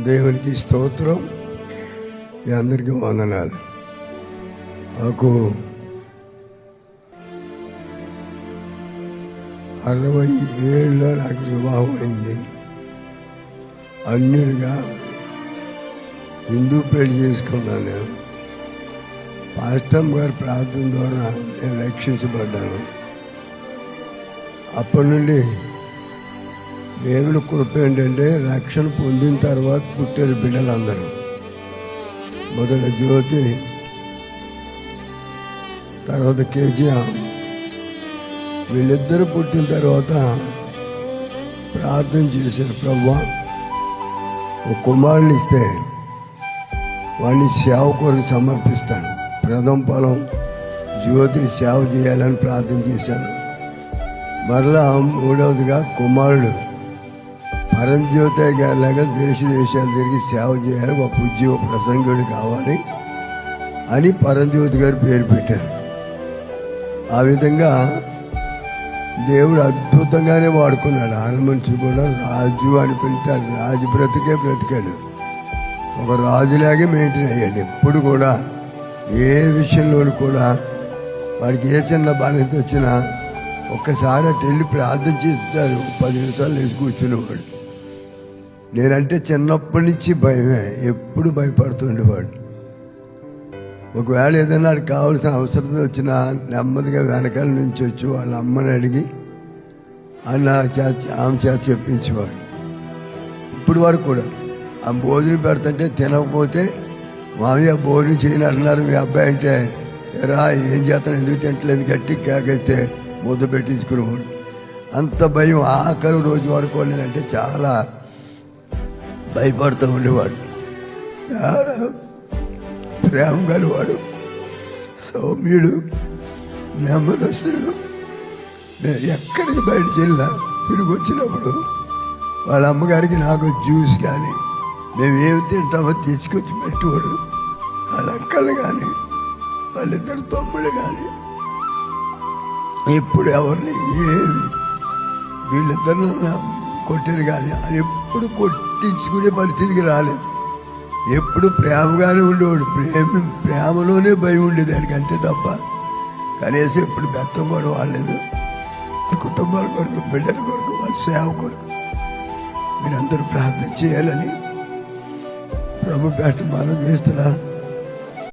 దేవునికి స్తోత్రం. మీ అందరికీ వందనాలు. నాకు 67లో నాకు వివాహం అయింది. అన్యుడిగా హిందూ పెళ్లి చేసుకున్నాను. నేను పాస్టర్ గారి ప్రార్థన ద్వారా నేను రక్షించబడ్డాను. అప్పటి నుండి దేవుని కృప ఏంటంటే, రక్షణ పొందిన తర్వాత పుట్టారు బిడ్డలందరూ. మొదట జ్యోతి, తర్వాత కేజీఆర్. వీళ్ళిద్దరూ పుట్టిన తర్వాత ప్రార్థన చేశారు, ప్రభువా ఒక కుమారుని ఇస్తే వాడిని సేవ కొరకు సమర్పిస్తాను, ప్రథమ ఫలం జ్యోతిని సేవ చేయాలని ప్రార్థన చేశాను. మరలా మూడవదిగా కుమారుడు పరంజ్యోతి గారిలాగా దేశాలు తిరిగి సేవ చేయాలి, ఒక ఉద్యోగ ప్రసంగుడు కావాలి అని పరంజ్యోతి గారు పేరు పెట్టారు. ఆ విధంగా దేవుడు అద్భుతంగానే వాడుకున్నాడు. ఆనమనిషి కూడా రాజు అని పిలుతాడు. రాజు బ్రతికాడు. ఒక రాజులాగే మెయింటైన్ అయ్యాడు. ఎప్పుడు కూడా ఏ విషయంలో కూడా వాడికి ఏ చిన్న బాధ్యత వచ్చినా ఒక్కసారి అటు వెళ్ళి ప్రార్థన చేస్తారు. 10 నిమిషాలు వేసి కూర్చునేవాడు. నేనంటే చిన్నప్పటి నుంచి భయమే, ఎప్పుడు భయపడుతుండేవాడు. ఒకవేళ ఏదైనా కావాల్సిన అవసరం వచ్చినా నెమ్మదిగా వెనకాల నుంచి వచ్చి వాళ్ళ అమ్మని అడిగి ఆమె చేత చెప్పించేవాడు. ఇప్పుడు వరకు కూడా ఆమె భోజనం పెడుతుంటే తినకపోతే, మామయ్య భోజనం చేయని అంటున్నారు మీ అబ్బాయి అంటే, రా ఏం చేస్తాను ఎందుకు తింటలేదు గట్టి కేకేస్తే ముద్ద పెట్టించుకునేవాడు. అంత భయం. ఆఖరి రోజు వరకు నేనంటే చాలా భయపడుతూ ఉండేవాడు. చాలా ప్రేమ గలవాడు, సౌమ్యుడు, నెమ్మదస్తుడు. మేము ఎక్కడికి బయటకు వెళ్ళినా తిరిగి వచ్చినప్పుడు వాళ్ళ అమ్మగారికి నాకు జ్యూస్ కానీ మేము ఏమి తింటామో తెచ్చుకొచ్చి పెట్టేవాడు. వాళ్ళ అక్కలు కానీ వాళ్ళిద్దరు తమ్ముళ్ళు కానీ ఎప్పుడు ఎవరిని ఏమి వీళ్ళిద్దరు కొట్టారు కానీ అని ఎప్పుడు కొట్టించుకునే పరిస్థితికి రాలేదు. ఎప్పుడు ప్రేమగానే ఉండేవాడు. ప్రేమలోనే భయం ఉండేది దానికి, అంతే తప్ప కనీసం ఎప్పుడు బెత్తం కూడా వాడలేదు. కుటుంబాల కొరకు, బిడ్డల కొరకు, వాళ్ళ సేవ కొరకు మీరందరూ ప్రార్థన చేయాలని ప్రభు పేట మనం చేస్తున్నాను.